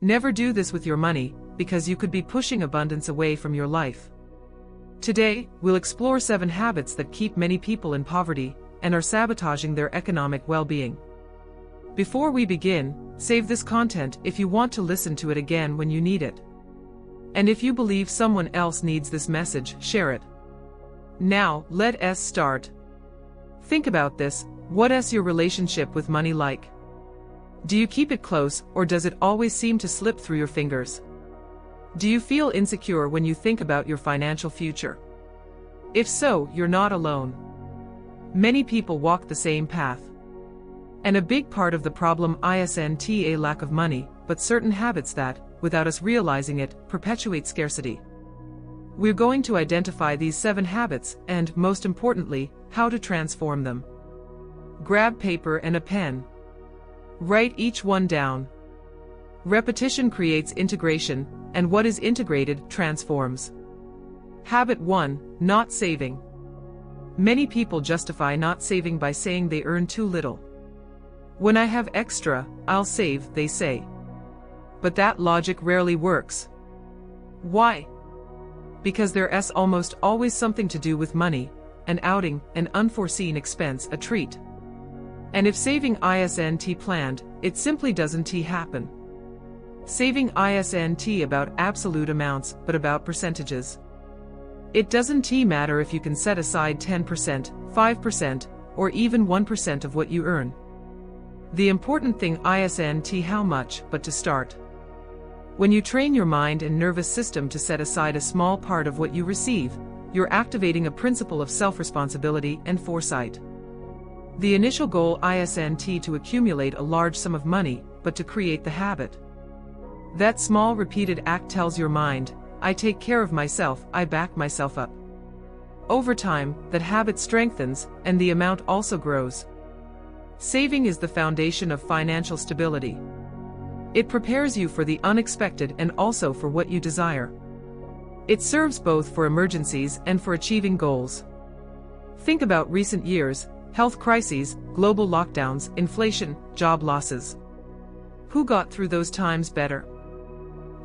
Never do this with your money, because you could be pushing abundance away from your life. Today, we'll explore 7 habits that keep many people in poverty and are sabotaging their economic well-being. Before we begin, save this content if you want to listen to it again when you need it. And if you believe someone else needs this message, share it. Now, let us start. Think about this: what is your relationship with money like? Do you keep it close, or does it always seem to slip through your fingers? Do you feel insecure when you think about your financial future? If so, you're not alone. Many people walk the same path. And a big part of the problem isn't a lack of money, but certain habits that, without us realizing it, perpetuate scarcity. We're going to identify these 7 habits and, most importantly, how to transform them. Grab paper and a pen. Write each one down. Repetition creates integration, and what is integrated transforms. Habit 1: not saving. Many people justify not saving by saying they earn too little. When I have extra, I'll save, they say. But that logic rarely works. Why? Because there's almost always something to do with money: an outing, an unforeseen expense, a treat. And if saving isn't planned, it simply doesn't happen. Saving isn't about absolute amounts, but about percentages. It doesn't matter if you can set aside 10%, 5%, or even 1% of what you earn. The important thing isn't how much, but to start. When you train your mind and nervous system to set aside a small part of what you receive, you're activating a principle of self-responsibility and foresight. The initial goal isn't to accumulate a large sum of money, but to create the habit. That small repeated act tells your mind, I take care of myself, I back myself up. Over time, that habit strengthens, and the amount also grows. Saving is the foundation of financial stability. It prepares you for the unexpected and also for what you desire. It serves both for emergencies and for achieving goals. Think about recent years: health crises, global lockdowns, inflation, job losses. Who got through those times better?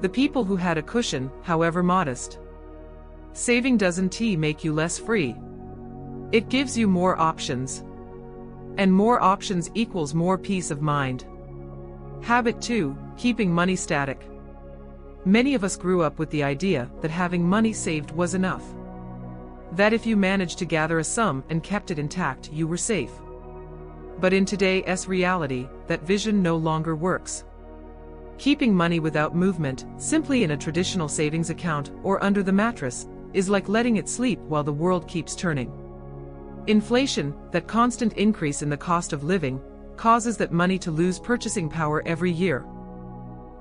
The people who had a cushion, however modest. Saving doesn't make you less free. It gives you more options. And more options equals more peace of mind. Habit 2: keeping money static. Many of us grew up with the idea that having money saved was enough. That if you managed to gather a sum and kept it intact, you were safe. But in today's reality, that vision no longer works. Keeping money without movement, simply in a traditional savings account or under the mattress, is like letting it sleep while the world keeps turning. Inflation, that constant increase in the cost of living, causes that money to lose purchasing power every year.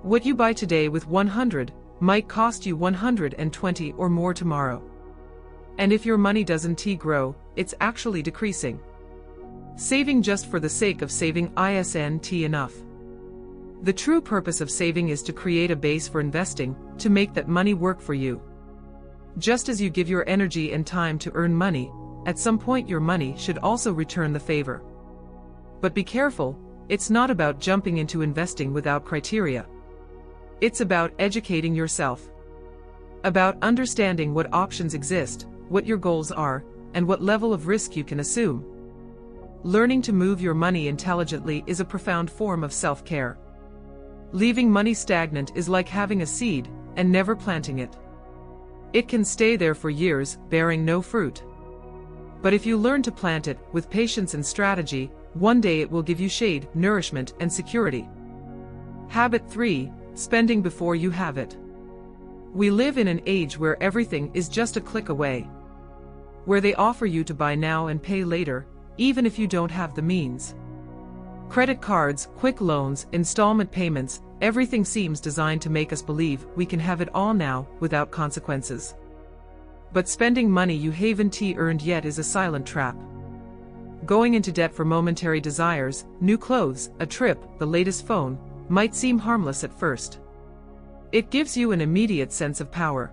What you buy today with 100 might cost you 120 or more tomorrow. And if your money doesn't grow, it's actually decreasing. Saving just for the sake of saving isn't enough. The true purpose of saving is to create a base for investing, to make that money work for you. Just as you give your energy and time to earn money, at some point your money should also return the favor. But be careful, it's not about jumping into investing without criteria. It's about educating yourself. About understanding what options exist, what your goals are, and what level of risk you can assume. Learning to move your money intelligently is a profound form of self-care. Leaving money stagnant is like having a seed and never planting it. It can stay there for years, bearing no fruit. But if you learn to plant it, with patience and strategy, one day it will give you shade, nourishment, and security. Habit 3: spending before you have it. We live in an age where everything is just a click away. Where they offer you to buy now and pay later, even if you don't have the means. Credit cards, quick loans, installment payments, everything seems designed to make us believe we can have it all now, without consequences. But spending money you haven't earned yet is a silent trap. Going into debt for momentary desires, new clothes, a trip, the latest phone, might seem harmless at first. It gives you an immediate sense of power.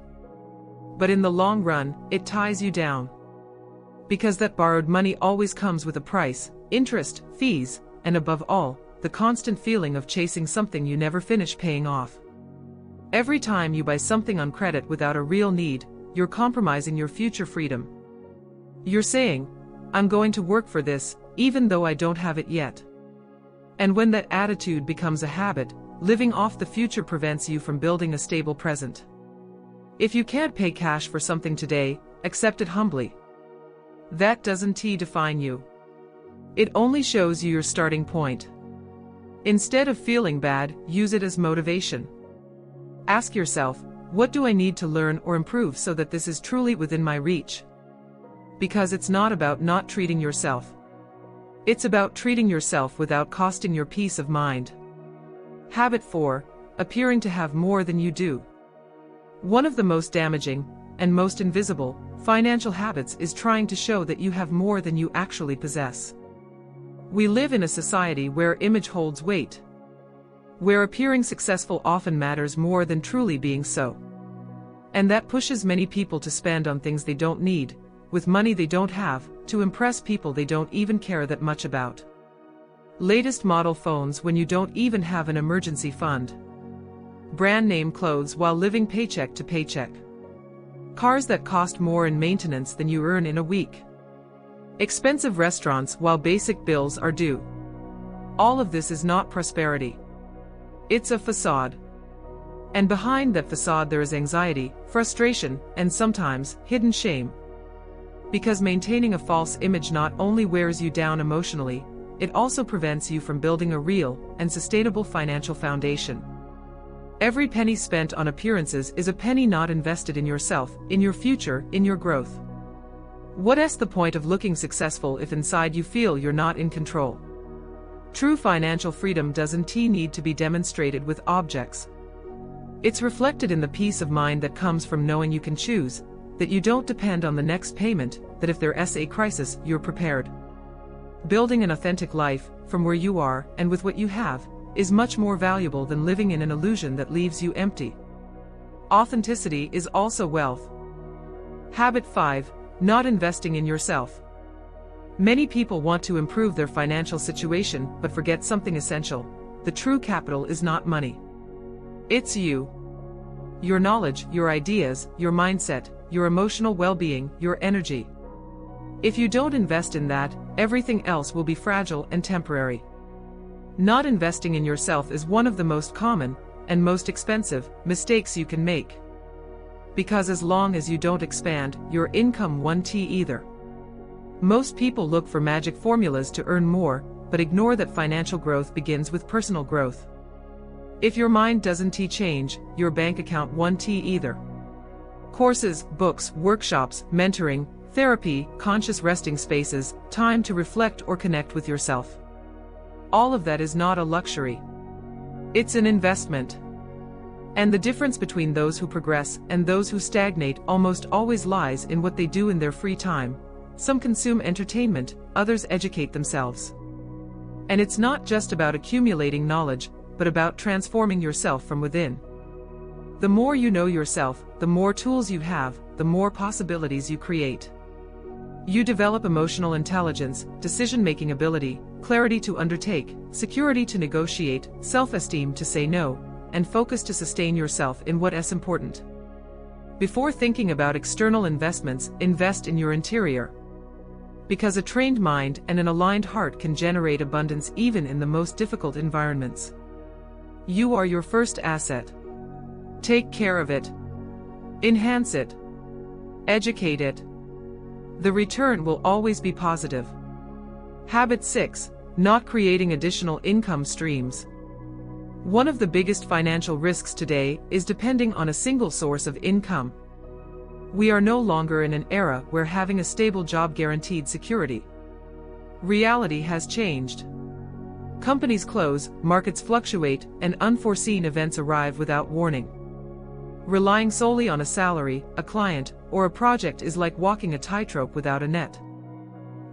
But in the long run, it ties you down. Because that borrowed money always comes with a price, interest, fees, and above all, the constant feeling of chasing something you never finish paying off. Every time you buy something on credit without a real need, you're compromising your future freedom. You're saying, "I'm going to work for this, even though I don't have it yet." And when that attitude becomes a habit, living off the future prevents you from building a stable present. If you can't pay cash for something today, accept it humbly. That doesn't define you. It only shows you your starting point. Instead of feeling bad, use it as motivation. Ask yourself, what do I need to learn or improve so that this is truly within my reach? Because it's not about not treating yourself. It's about treating yourself without costing your peace of mind. Habit 4. Appearing to have more than you do. One of the most damaging, and most invisible, financial habits is trying to show that you have more than you actually possess. We live in a society where image holds weight, where appearing successful often matters more than truly being so. And that pushes many people to spend on things they don't need, with money they don't have, to impress people they don't even care that much about. Latest model phones when you don't even have an emergency fund. Brand name clothes while living paycheck to paycheck. Cars that cost more in maintenance than you earn in a week. Expensive restaurants while basic bills are due. All of this is not prosperity. It's a facade. And behind that facade there is anxiety, frustration, and sometimes, hidden shame. Because maintaining a false image not only wears you down emotionally, it also prevents you from building a real and sustainable financial foundation. Every penny spent on appearances is a penny not invested in yourself, in your future, in your growth. What's the point of looking successful if inside you feel you're not in control? True financial freedom doesn't need to be demonstrated with objects. It's reflected in the peace of mind that comes from knowing you can choose, that you don't depend on the next payment, that if there's a crisis, you're prepared. Building an authentic life, from where you are and with what you have, is much more valuable than living in an illusion that leaves you empty. Authenticity is also wealth. Habit 5. Not investing in yourself. Many people want to improve their financial situation but forget something essential. The true capital is not money. It's you. Your knowledge, your ideas, your mindset, your emotional well-being, your energy. If you don't invest in that, everything else will be fragile and temporary. Not investing in yourself is one of the most common, and most expensive, mistakes you can make. Because as long as you don't expand, your income won't either. Most people look for magic formulas to earn more, but ignore that financial growth begins with personal growth. If your mind doesn't change, your bank account won't either. Courses, books, workshops, mentoring, therapy, conscious resting spaces, time to reflect or connect with yourself. All of that is not a luxury. It's an investment. And the difference between those who progress and those who stagnate almost always lies in what they do in their free time. Some consume entertainment, others educate themselves. And it's not just about accumulating knowledge, but about transforming yourself from within. The more you know yourself, the more tools you have, the more possibilities you create. You develop emotional intelligence, decision-making ability, clarity to undertake, security to negotiate, self-esteem to say no, and focus to sustain yourself in what's important. Before thinking about external investments, invest in your interior. Because a trained mind and an aligned heart can generate abundance even in the most difficult environments. You are your first asset. Take care of it. Enhance it. Educate it. The return will always be positive. Habit 6. Not creating additional income streams. One of the biggest financial risks today is depending on a single source of income. We are no longer in an era where having a stable job guaranteed security. Reality has changed. Companies close, markets fluctuate, and unforeseen events arrive without warning. Relying solely on a salary, a client, or a project is like walking a tightrope without a net.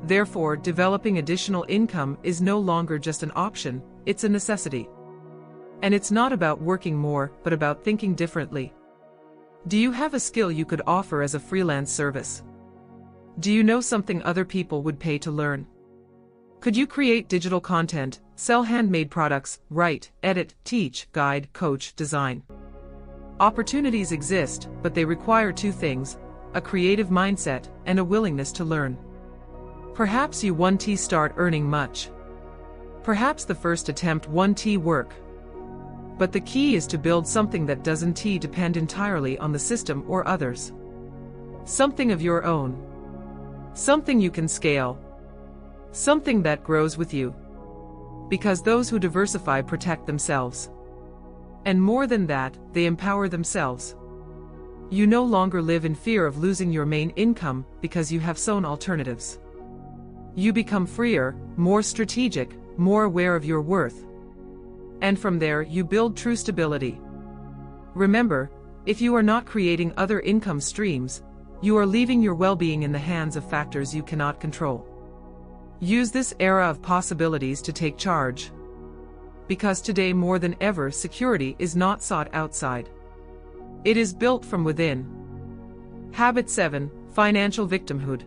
Therefore, developing additional income is no longer just an option, it's a necessity. And it's not about working more, but about thinking differently. Do you have a skill you could offer as a freelance service? Do you know something other people would pay to learn? Could you create digital content, sell handmade products, write, edit, teach, guide, coach, design? Opportunities exist, but they require two things: a creative mindset and a willingness to learn. Perhaps you won't start earning much. Perhaps the first attempt won't work. But the key is to build something that doesn't depend entirely on the system or others. Something of your own. Something you can scale. Something that grows with you. Because those who diversify protect themselves. And more than that, they empower themselves. You no longer live in fear of losing your main income because you have sown alternatives. You become freer, more strategic, more aware of your worth. And from there you build true stability. Remember, if you are not creating other income streams, you are leaving your well-being in the hands of factors you cannot control. Use this era of possibilities to take charge. Because today more than ever, security is not sought outside. It is built from within. Habit 7: Financial victimhood.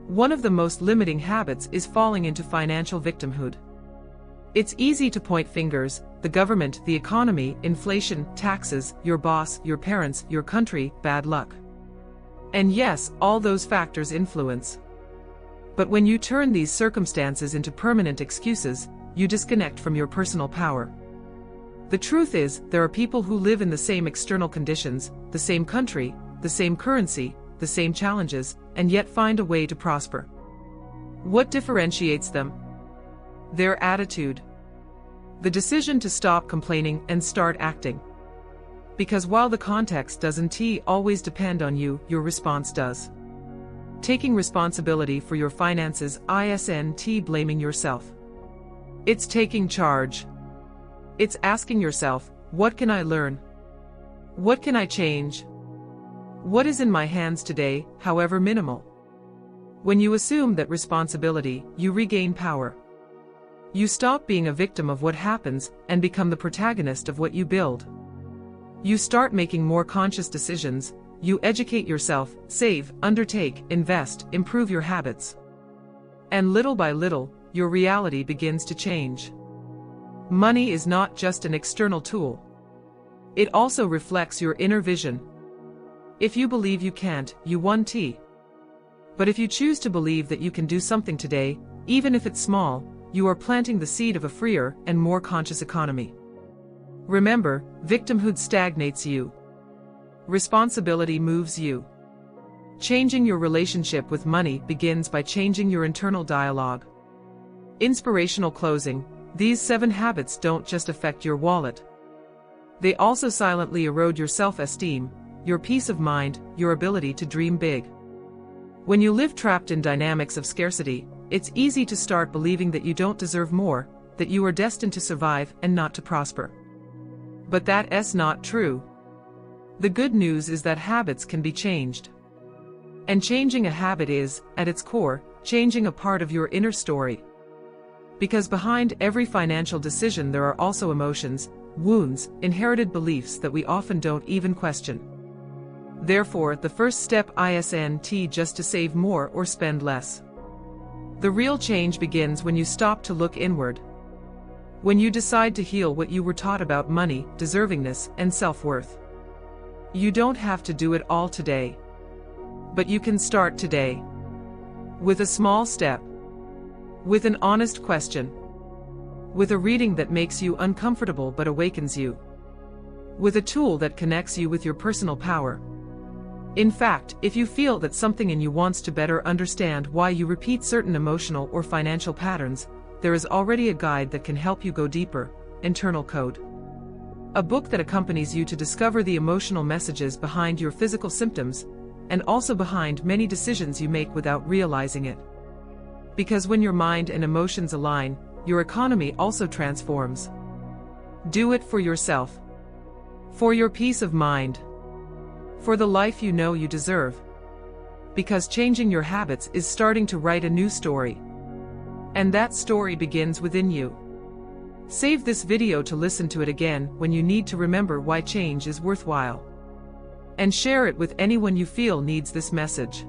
One of the most limiting habits is falling into financial victimhood. It's easy to point fingers: the government, the economy, inflation, taxes, your boss, your parents, your country, bad luck. And yes, all those factors influence. But when you turn these circumstances into permanent excuses, you disconnect from your personal power. The truth is, there are people who live in the same external conditions, the same country, the same currency, the same challenges, and yet find a way to prosper. What differentiates them? Their attitude. The decision to stop complaining and start acting. Because while the context doesn't always depend on you, your response does. Taking responsibility for your finances isn't blaming yourself. It's taking charge. It's asking yourself, what can I learn? What can I change? What is in my hands today, however minimal? When you assume that responsibility, you regain power. You stop being a victim of what happens and become the protagonist of what you build. You start making more conscious decisions, you educate yourself, save, undertake, invest, improve your habits. And little by little, your reality begins to change. Money is not just an external tool. It also reflects your inner vision. If you believe you can't, you won't. But if you choose to believe that you can do something today, even if it's small, you are planting the seed of a freer and more conscious economy. Remember, victimhood stagnates you. Responsibility moves you. Changing your relationship with money begins by changing your internal dialogue. Inspirational closing: these 7 habits don't just affect your wallet. They also silently erode your self-esteem, your peace of mind, your ability to dream big. When you live trapped in dynamics of scarcity, it's easy to start believing that you don't deserve more, that you are destined to survive and not to prosper. But that's not true. The good news is that habits can be changed. And changing a habit is, at its core, changing a part of your inner story. Because behind every financial decision there are also emotions, wounds, inherited beliefs that we often don't even question. Therefore, the first step isn't just to save more or spend less. The real change begins when you stop to look inward. When you decide to heal what you were taught about money, deservingness, and self-worth. You don't have to do it all today. But you can start today. With a small step. With an honest question. With a reading that makes you uncomfortable but awakens you. With a tool that connects you with your personal power. In fact, if you feel that something in you wants to better understand why you repeat certain emotional or financial patterns, there is already a guide that can help you go deeper: Internal Code. A book that accompanies you to discover the emotional messages behind your physical symptoms, and also behind many decisions you make without realizing it. Because when your mind and emotions align, your economy also transforms. Do it for yourself. For your peace of mind. For the life you know you deserve. Because changing your habits is starting to write a new story. And that story begins within you. Save this video to listen to it again when you need to remember why change is worthwhile. And share it with anyone you feel needs this message.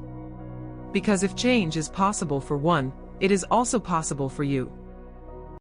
Because if change is possible for one, it is also possible for you.